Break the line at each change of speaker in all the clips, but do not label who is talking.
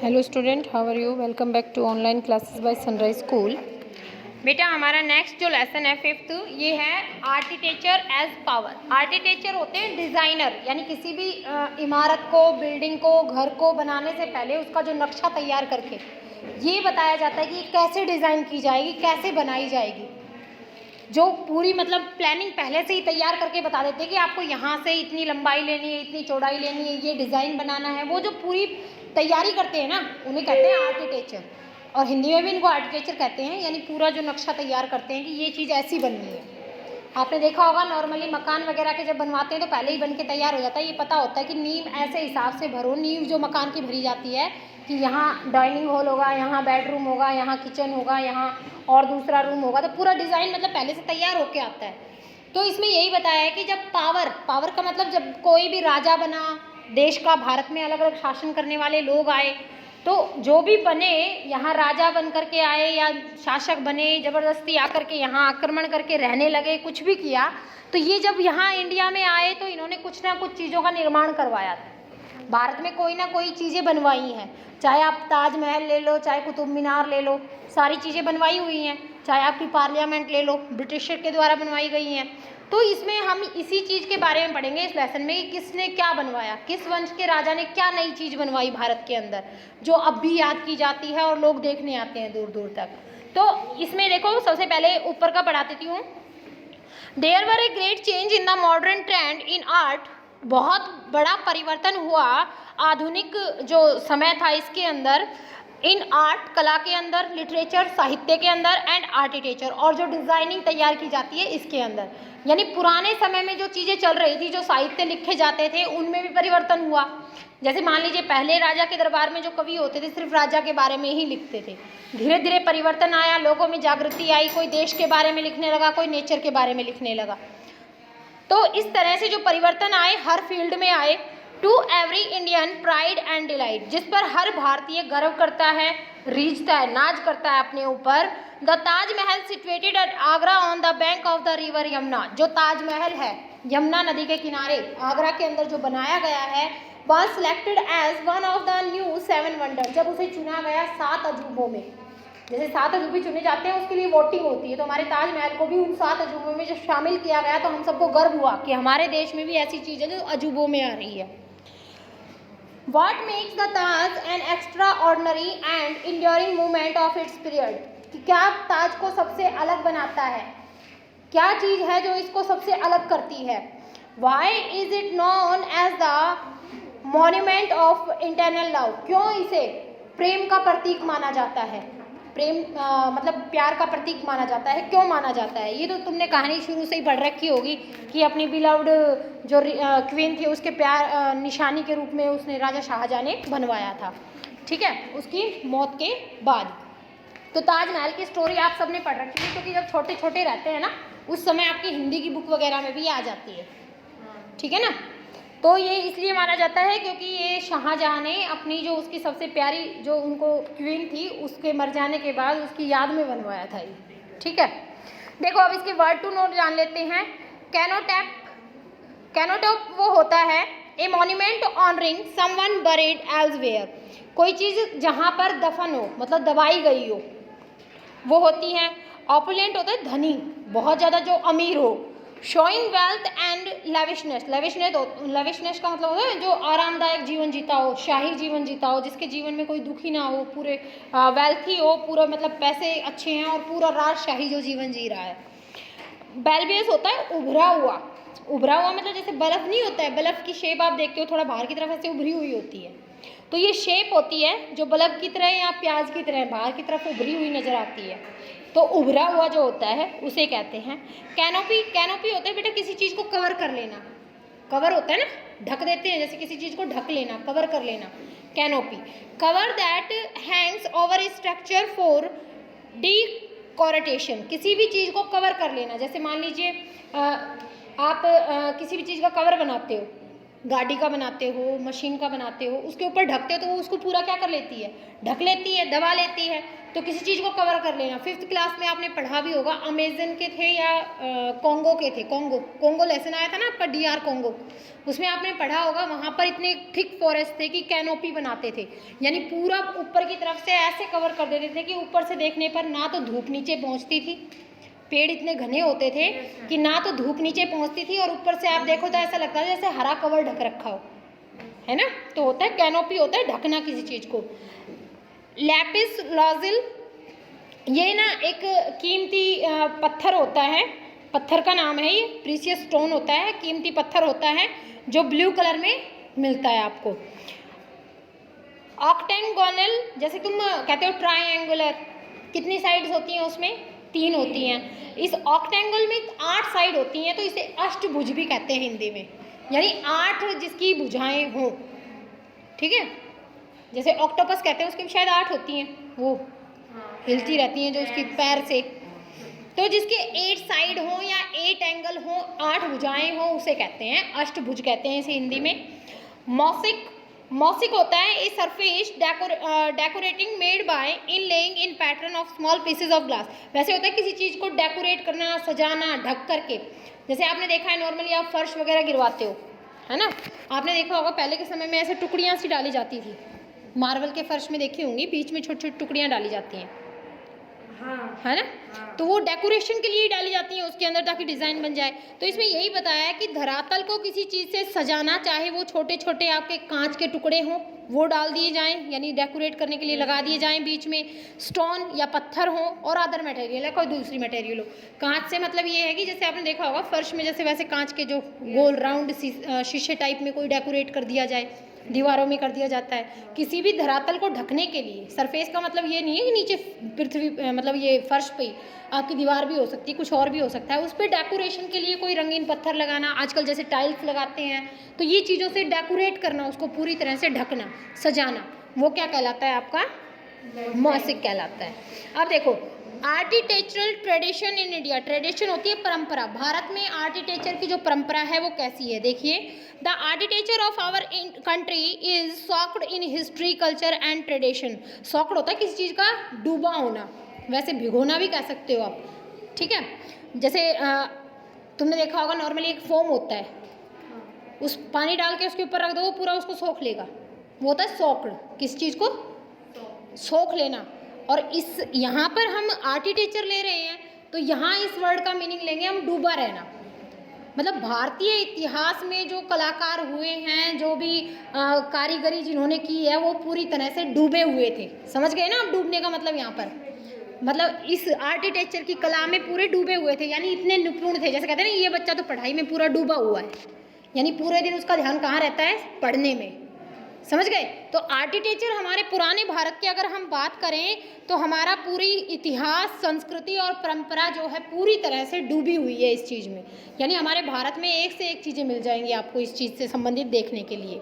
Hello student, how are you? Welcome back to online classes by Sunrise School. बेटा हमारा next जो lesson है fifth, ये है आर्किटेक्चर एज पावर। आर्किटेक्चर होते हैं डिज़ाइनर, यानी किसी भी इमारत को, बिल्डिंग को, घर को बनाने से पहले उसका जो नक्शा तैयार करके ये बताया जाता है कि कैसे डिज़ाइन की जाएगी, कैसे बनाई जाएगी। जो पूरी मतलब प्लानिंग पहले से ही तैयार करके बता देते हैं कि आपको यहाँ से इतनी लंबाई लेनी है, इतनी चौड़ाई लेनी है, ये डिज़ाइन बनाना है। वो जो पूरी तैयारी करते हैं ना, उन्हें कहते हैं आर्किटेक्चर, और हिंदी में भी इनको आर्किटेक्चर कहते हैं। यानी पूरा जो नक्शा तैयार करते हैं कि ये चीज़ ऐसी बननी है। आपने देखा होगा नॉर्मली मकान वगैरह के जब बनवाते हैं तो पहले ही बन के तैयार हो जाता है। ये पता होता है कि नींव ऐसे हिसाब से भरो, नींव जो मकान की भरी जाती है कि यहाँ डाइनिंग हॉल होगा, यहाँ बेडरूम होगा, यहाँ किचन होगा, यहाँ और दूसरा रूम होगा। तो पूरा डिज़ाइन मतलब पहले से तैयार होके आता है। तो इसमें यही बताया है कि जब पावर का मतलब जब कोई भी राजा बना, देश का भारत में अलग अलग शासन करने वाले लोग आए, तो जो भी बने, यहाँ राजा बन करके आए या शासक बने, ज़बरदस्ती आकर के यहाँ आक्रमण करके रहने लगे, कुछ भी किया, तो ये जब यहाँ इंडिया में आए तो इन्होंने कुछ ना कुछ चीज़ों का निर्माण करवाया था। भारत में कोई ना कोई चीज़ें बनवाई हैं, चाहे आप ताजमहल ले लो, चाहे कुतुब मीनार ले लो, सारी चीज़ें बनवाई हुई हैं। चाहे आपकी पार्लियामेंट ले लो, ब्रिटिशर के द्वारा बनवाई गई हैं। तो इसमें हम इसी चीज़ के बारे में पढ़ेंगे इस लेसन में कि किसने क्या बनवाया, किस वंश के राजा ने क्या नई चीज़ बनवाई भारत के अंदर, जो अब भी याद की जाती है और लोग देखने आते हैं दूर दूर तक। तो इसमें देखो, सबसे पहले ऊपर का पढ़ा देती हूँ। There were a great change in the modern trend in art. बहुत बड़ा परिवर्तन हुआ आधुनिक जो समय था इसके अंदर, इन आर्ट, कला के अंदर, लिटरेचर, साहित्य के अंदर, एंड आर्किटेक्चर, और जो डिज़ाइनिंग तैयार की जाती है इसके अंदर। यानी पुराने समय में जो चीज़ें चल रही थी, जो साहित्य लिखे जाते थे, उनमें भी परिवर्तन हुआ। जैसे मान लीजिए पहले राजा के दरबार में जो कवि होते थे सिर्फ राजा के बारे में ही लिखते थे। धीरे धीरे परिवर्तन आया, लोगों में जागृति आई, कोई देश के बारे में लिखने लगा, कोई नेचर के बारे में लिखने लगा। तो इस तरह से जो परिवर्तन आए हर फील्ड में आए। To every Indian pride and delight, जिस पर हर भारतीय गर्व करता है, रीझता है, नाज करता है अपने ऊपर। The Taj Mahal situated at Agra on the bank of the river Yamuna. जो ताजमहल है यमुना नदी के किनारे आगरा के अंदर जो बनाया गया है, was selected as one of the new 7 wonder. जब उसे चुना गया 7 अजूबों में, जैसे 7 अजूबे चुने जाते हैं उसके लिए वोटिंग होती है, तो हमारे ताजमहल को भी उन 7 अजूबों में जब शामिल किया गया तो हम सबको गर्व हुआ कि हमारे देश में भी ऐसी चीज़ है जो अजूबों में आ रही है। What makes the Taj an extraordinary and enduring movement of its period? कि क्या ताज को सबसे अलग बनाता है, क्या चीज़ है जो इसको सबसे अलग करती है? Why is it known as the monument of eternal love? क्यों इसे प्रेम का प्रतीक माना जाता है? प्रेम मतलब प्यार का प्रतीक माना जाता है, क्यों माना जाता है? ये तो तुमने कहानी शुरू से ही पढ़ रखी होगी कि अपनी बिलव्ड जो क्वीन थी उसके प्यार निशानी के रूप में उसने राजा शाहजहां ने बनवाया था, ठीक है, उसकी मौत के बाद। तो ताजमहल की स्टोरी आप सबने पढ़ रखी है, क्योंकि जब छोटे छोटे रहते हैं ना उस समय आपकी हिंदी की बुक वगैरह में भी आ जाती है, ठीक है ना। तो ये इसलिए माना जाता है क्योंकि ये शाहजहां ने अपनी जो उसकी सबसे प्यारी जो उनको क्वीन थी उसके मर जाने के बाद उसकी याद में बनवाया था ये, ठीक है। देखो अब इसके वर्ड टू नोट जान लेते हैं। कैनोटैप, कैनोटैप वो होता है a monument honouring someone buried elsewhere. कोई चीज़ जहाँ पर दफन हो, मतलब दबाई गई हो, वो होती है। ऑपुलेंट होता है धनी, बहुत ज़्यादा जो अमीर हो। शोइंग वेल्थ एंड लेविशनेस, लेविशनेस का मतलब होता है जो आरामदायक जीवन जीता हो, शाही जीवन जीता हो, जिसके जीवन में कोई दुखी ना हो, पूरे वेल्थी हो, पूरा मतलब पैसे अच्छे हैं और पूरा राजशाही जो जीवन जी रहा है। बेल्बियस होता है उभरा हुआ, उभरा हुआ मतलब जैसे बर्फ़ नहीं होता है, बर्फ़ की शेप आप देखते हो थोड़ा बाहर की तरफ ऐसे उभरी हुई होती है, तो ये शेप होती है जो बल्ब की तरह या प्याज की तरह बाहर की तरफ उभरी हुई नज़र आती है, तो उभरा हुआ जो होता है उसे कहते हैं कैनोपी। कैनोपी होता है बेटा किसी चीज़ को कवर कर लेना, कवर होता है ना, ढक देते हैं, जैसे किसी चीज़ को ढक लेना, कवर कर लेना, canopy. Cover that Hanks over structure for decoration, किसी भी चीज़ को कवर कर लेना। जैसे मान लीजिए आप किसी भी चीज़ का कवर बनाते हो, गाड़ी का बनाते हो, मशीन का बनाते हो, उसके ऊपर ढकते हो तो वो उसको पूरा क्या कर लेती है, ढक लेती है, दबा लेती है। तो किसी चीज़ को कवर कर लेना। 5th क्लास में आपने पढ़ा भी होगा, अमेजन के थे या कॉन्गो के थे, कॉन्गो लेसन आया था ना आपका, DR कॉन्गो, उसमें आपने पढ़ा होगा। वहाँ पर इतने थिक फॉरेस्ट थे कि कैनोपी बनाते थे, यानी पूरा ऊपर की तरफ से ऐसे कवर कर देते थे कि ऊपर से देखने पर ना तो धूप नीचे पहुँचती थी, पेड़ इतने घने होते थे कि ना तो धूप नीचे पहुँचती थी, और ऊपर से आप देखो तो ऐसा लगता है जैसे हरा कवर ढक रखा हो, है ना। तो होता है कैनोपी, होता है ढकना किसी चीज़ को। लैपिस लाजिल, ये ना एक कीमती पत्थर होता है, पत्थर का नाम है ये, प्रीशियस स्टोन होता है, कीमती पत्थर होता है जो ब्लू कलर में मिलता है आपको। ऑक्टेंगोनल, जैसे तुम कहते हो ट्रायंगुलर, कितनी साइड्स होती हैं उसमें, 3 होती हैं। इस ऑक्टेंगल में 8 साइड होती हैं, तो इसे अष्टभुज भी कहते हैं हिंदी में, यानी 8 जिसकी भुजाएं हों, ठीक है। जैसे ऑक्टोपस कहते हैं, उसकी भी शायद 8 होती हैं, वो हिलती रहती हैं जो उसकी पैर से। तो जिसके 8 साइड हो या 8 एंगल हो, 8 भुजाएं हो, उसे कहते हैं अष्टभुज, कहते हैं इसे हिंदी में। मॉसिक होता है a surface decorating made by inlaying in pattern of small pieces of glass. वैसे होता है किसी चीज़ को डेकोरेट करना, सजाना, ढक करके। जैसे आपने देखा है नॉर्मली आप फर्श वगैरह गिरवाते हो, है ना, आपने देखा होगा पहले के समय में ऐसे टुकड़ियाँ सी डाली जाती थी, मार्बल के फर्श में देखी होंगी, बीच में छोटी छोटी टुकड़ियाँ डाली जाती हैं, हाँ, है ना। हाँ। तो वो डेकोरेशन के लिए डाली जाती हैं उसके अंदर, ताकि डिज़ाइन बन जाए। तो इसमें यही बताया है कि धरातल को किसी चीज़ से सजाना, चाहे वो छोटे छोटे आपके कांच के टुकड़े हों, वो डाल दिए जाएं, यानी डेकोरेट करने के लिए लगा दिए जाएं बीच में, स्टोन या पत्थर हो, और अदर मटेरियल है कोई दूसरी मटेरियल हो। कांच से मतलब ये है कि जैसे आपने देखा होगा फर्श में जैसे वैसे कांच के जो गोल राउंड शीशे टाइप में कोई डेकोरेट कर दिया जाए, दीवारों में कर दिया जाता है किसी भी धरातल को ढकने के लिए। सरफेस का मतलब ये नहीं है कि नीचे पृथ्वी, मतलब ये फर्श पे आपकी दीवार भी हो सकती है, कुछ और भी हो सकता है, उस पर डेकोरेशन के लिए कोई रंगीन पत्थर लगाना, आजकल जैसे टाइल्स लगाते हैं, तो ये चीज़ों से डेकोरेट करना, उसको पूरी तरह से ढकना, सजाना, वो क्या कहलाता है आपका, मॉसिक कहलाता है। अब देखो architectural tradition in India, tradition होती है परंपरा, भारत में आर्किटेक्चर की जो परंपरा है वो कैसी है, देखिए। The architecture of our country is soaked in history, culture and tradition. Soaked होता है किसी चीज़ का डूबा होना, वैसे भिगोना भी कह सकते हो आप, ठीक है। जैसे तुमने देखा होगा नॉर्मली एक फोम होता है, उस पानी डाल के उसके ऊपर रख दो, वो पूरा उसको सोख लेगा, वो होता है सॉक्ड, किस चीज़ को सोख लेना। और इस यहाँ पर हम आर्किटेक्चर ले रहे हैं, तो यहाँ इस वर्ड का मीनिंग लेंगे हम डूबा रहना। मतलब भारतीय इतिहास में जो कलाकार हुए हैं, जो भी कारीगरी जिन्होंने की है, वो पूरी तरह से डूबे हुए थे, समझ गए ना आप डूबने का मतलब। यहाँ पर मतलब इस आर्किटेक्चर की कला में पूरे डूबे हुए थे, यानी इतने निपुण थे। जैसे कहते हैं ना ये बच्चा तो पढ़ाई में पूरा डूबा हुआ है, यानी पूरे दिन उसका ध्यान कहाँ रहता है, पढ़ने में, समझ गए। तो आर्किटेक्चर हमारे पुराने भारत की अगर हम बात करें तो हमारा पूरी इतिहास, संस्कृति और परंपरा जो है पूरी तरह से डूबी हुई है इस चीज़ में, यानी हमारे भारत में एक से एक चीज़ें मिल जाएंगी आपको इस चीज़ से संबंधित देखने के लिए।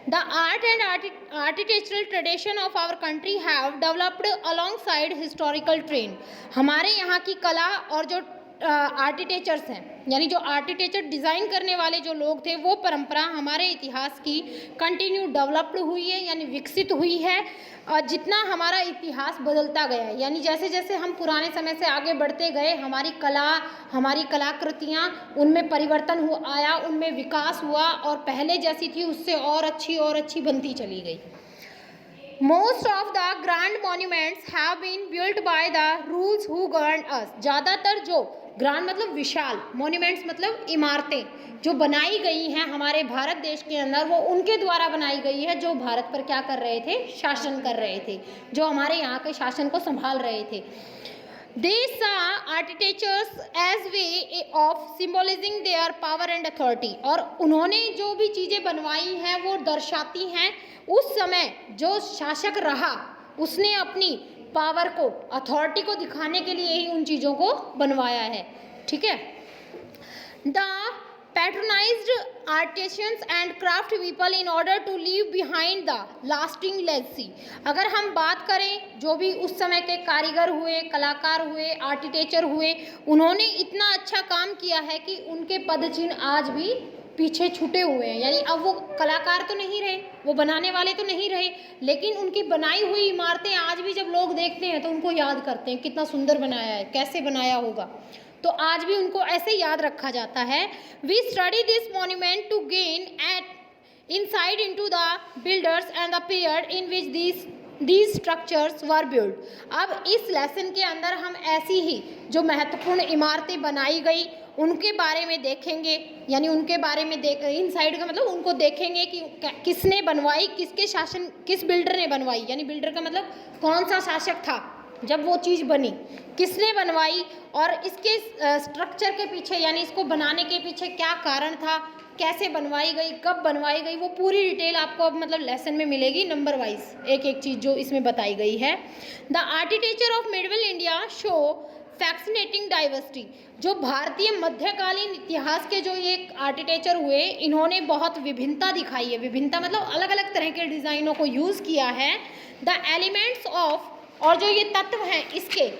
The art and architectural tradition of our country have developed alongside historical trend. हमारे यहाँ की कला और जो आर्किटेक्चर्स हैं, यानी जो आर्किटेक्चर डिज़ाइन करने वाले जो लोग थे, वो परंपरा हमारे इतिहास की कंटिन्यू डेवलप्ड हुई है, यानी विकसित हुई है। और जितना हमारा इतिहास बदलता गया है, यानी जैसे जैसे हम पुराने समय से आगे बढ़ते गए, हमारी कला, हमारी कलाकृतियाँ, उनमें परिवर्तन आया, उनमें विकास हुआ, और पहले जैसी थी उससे और अच्छी बनती चली गई। Most of the grand monuments have been built by the rules who govern us। ज़्यादातर जो ग्रांड मतलब विशाल, मॉन्यूमेंट्स मतलब इमारतें जो बनाई गई हैं हमारे भारत देश के अंदर, वो उनके द्वारा बनाई गई है जो भारत पर क्या कर रहे थे, शासन कर रहे थे, जो हमारे यहाँ के शासन को संभाल रहे थे। They saw architectures as way of symbolizing their power and authority। और उन्होंने जो भी चीज़ें बनवाई हैं वो दर्शाती हैं उस समय जो शासक रहा, उसने अपनी पावर को, अथॉरिटी को दिखाने के लिए ही उन चीज़ों को बनवाया है, ठीक है। They patronized artisans and craft people in order to leave behind the lasting legacy. अगर हम बात करें जो भी उस समय के कारीगर हुए, कलाकार हुए, आर्किटेक्चर हुए, उन्होंने इतना अच्छा काम किया है कि उनके पदचिन्ह आज भी पीछे छूटे हुए हैं। यानी अब वो कलाकार तो नहीं रहे, वो बनाने वाले तो नहीं रहे, लेकिन उनकी बनाई हुई इमारतें आज भी जब लोग देखते हैं तो उनको याद करते हैं, कितना सुंदर बनाया है, कैसे बनाया होगा, तो आज भी उनको ऐसे याद रखा जाता है। We study this monument to gain at insight into the builders and the period in which these structures were built। अब इस लेसन के अंदर हम ऐसी ही जो महत्वपूर्ण इमारतें बनाई गई उनके बारे में देखेंगे, यानी उनके बारे में इनसाइड का मतलब उनको देखेंगे कि किसने बनवाई, किसके शासन, किस बिल्डर ने बनवाई, यानी बिल्डर का मतलब कौन सा शासक था जब वो चीज़ बनी, किसने बनवाई, और इसके स्ट्रक्चर के पीछे यानी इसको बनाने के पीछे क्या कारण था, कैसे बनवाई गई, कब बनवाई गई, वो पूरी डिटेल आपको अब मतलब लेसन में मिलेगी नंबर वाइज, एक एक चीज़ जो इसमें बताई गई है। The architecture of medieval India show fascinating diversity. जो भारतीय मध्यकालीन इतिहास के जो ये आर्किटेक्चर हुए, इन्होंने बहुत विभिन्नता दिखाई है। विभिन्नता मतलब अलग अलग तरह के डिज़ाइनों को यूज़ किया है। द एलिमेंट्स ऑफ, और जो ये तत्व हैं इसके,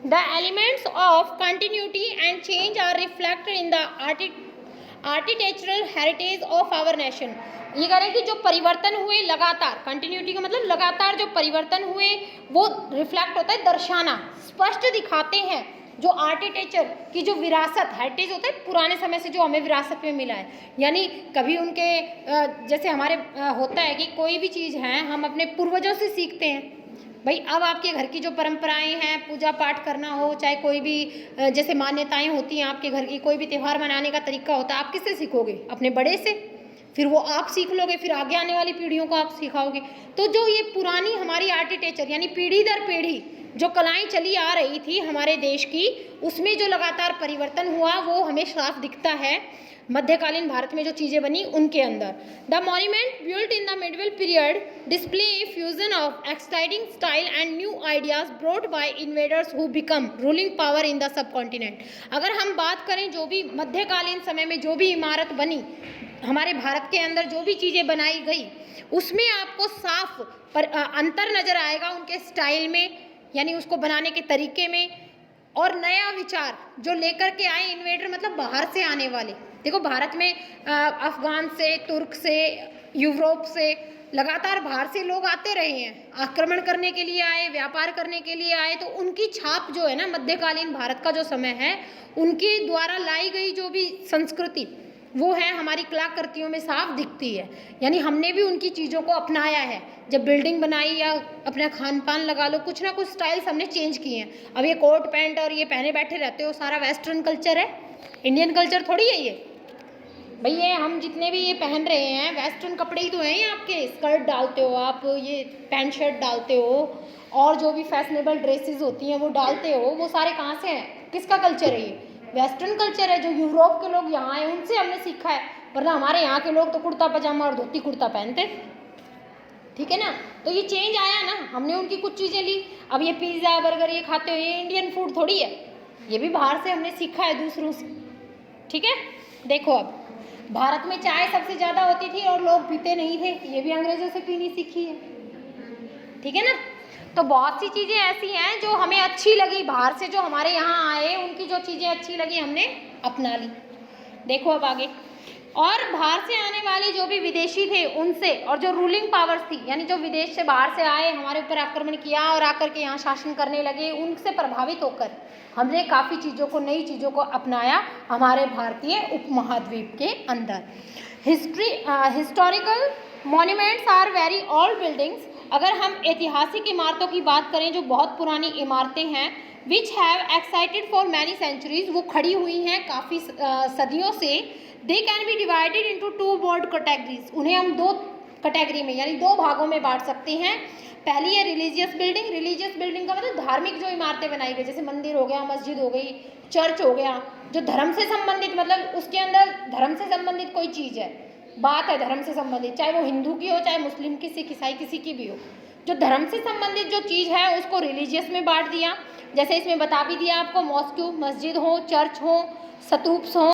The elements of continuity and change are reflected in the architectural heritage of our nation। ये कह रहे हैं कि जो परिवर्तन हुए लगातार, कंटिन्यूटी का मतलब लगातार जो परिवर्तन हुए वो रिफ्लेक्ट होता है, दर्शाना, स्पष्ट दिखाते हैं जो आर्किटेक्चर की जो विरासत, हेरिटेज होता है पुराने समय से जो हमें विरासत में मिला है। यानी कभी उनके जैसे हमारे होता है कि कोई भी चीज़ है हम अपने पूर्वजों से सीखते हैं। भाई अब आपके घर की जो परंपराएं हैं, पूजा पाठ करना हो, चाहे कोई भी जैसे मान्यताएं होती हैं आपके घर की, कोई भी त्यौहार मनाने का तरीका होता है, आप किससे सीखोगे? अपने बड़े से, फिर वो आप सीख लोगे, फिर आगे आने वाली पीढ़ियों को आप सिखाओगे। तो जो ये पुरानी हमारी आर्किटेक्चर यानी पीढ़ी दर पीढ़ी जो कलाएं चली आ रही थी हमारे देश की, उसमें जो लगातार परिवर्तन हुआ वो हमें साफ दिखता है मध्यकालीन भारत में जो चीज़ें बनी उनके अंदर। The monument built in the medieval period display fusion of exciting style and new ideas brought by invaders who become ruling power in the subcontinent. अगर हम बात करें जो भी मध्यकालीन समय में जो भी इमारत बनी हमारे भारत के अंदर, जो भी चीज़ें बनाई गई, उसमें आपको साफ अंतर नज़र आएगा उनके स्टाइल में, यानी उसको बनाने के तरीके में, और नया विचार जो लेकर के आए इन्वेडर मतलब बाहर से आने वाले। देखो भारत में अफ़गान से, तुर्क से, यूरोप से लगातार बाहर से लोग आते रहे हैं, आक्रमण करने के लिए आए, व्यापार करने के लिए आए, तो उनकी छाप जो है ना मध्यकालीन भारत का जो समय है, उनके द्वारा लाई गई जो भी संस्कृति वो है हमारी कलाकृतियों में साफ दिखती है। यानी हमने भी उनकी चीज़ों को अपनाया है, जब बिल्डिंग बनाई या अपना खान पान लगा लो, कुछ ना कुछ स्टाइल्स हमने चेंज किए हैं। अब ये कोट पैंट और ये पहने बैठे रहते हो, सारा वेस्टर्न कल्चर है, इंडियन कल्चर थोड़ी है ये। भाई ये हम जितने भी ये पहन रहे हैं वेस्टर्न कपड़े ही तो हैं। ये आपके स्कर्ट डालते हो आप, ये पैंट शर्ट डालते हो, और जो भी फैशनेबल ड्रेसेस होती हैं वो डालते हो, वो सारे कहाँ से हैं? किसका कल्चर है ये? वेस्टर्न कल्चर है। जो यूरोप के लोग यहाँ आए उनसे हमने सीखा है, वरना हमारे यहाँ के लोग तो कुर्ता पजामा और धोती कुर्ता पहनते, ठीक है ना। तो ये चेंज आया ना, हमने उनकी कुछ चीज़ें ली। अब ये पिज़्ज़ा बर्गर ये खाते हो, ये इंडियन फूड थोड़ी है, ये भी बाहर से हमने सीखा है दूसरों से, ठीक है। देखो अब भारत में चाय सबसे ज़्यादा होती थी और लोग पीते नहीं थे, ये भी अंग्रेज़ों से पीनी सीखी है, ठीक है ना। तो बहुत सी चीज़ें ऐसी हैं जो हमें अच्छी लगी, बाहर से जो हमारे यहाँ आए उनकी जो चीज़ें अच्छी लगी हमने अपना ली। देखो अब आगे, और बाहर से आने वाले जो भी विदेशी थे उनसे, और जो रूलिंग पावर्स थी यानी जो विदेश से बाहर से आए हमारे ऊपर आक्रमण किया और आकर के यहाँ शासन करने लगे, उनसे प्रभावित होकर हमने काफ़ी चीज़ों को, नई चीज़ों को अपनाया हमारे भारतीय उपमहाद्वीप के अंदर। Historical monuments are very old buildings. अगर हम ऐतिहासिक इमारतों की बात करें जो बहुत पुरानी इमारतें हैं, which have existed for many centuries, वो खड़ी हुई हैं काफ़ी सदियों से। They can be divided into two broad categories, उन्हें हम दो कैटेगरी में यानी दो भागों में बांट सकते हैं। पहली है रिलीजियस बिल्डिंग। रिलीजियस बिल्डिंग का मतलब धार्मिक जो इमारतें बनाई गई, जैसे मंदिर हो गया, मस्जिद हो गई, चर्च हो गया, जो धर्म से संबंधित, मतलब उसके अंदर धर्म से संबंधित कोई चीज़ है, बात है धर्म से संबंधित, चाहे वो हिंदू की हो, चाहे मुस्लिम की, सिख ईसाई किसी की भी हो, जो धर्म से संबंधित जो चीज़ है उसको रिलीजियस में बांट दिया, जैसे इसमें बता भी दिया आपको, मॉस्क्यू मस्जिद हो, चर्च हो, स्तूप्स हो,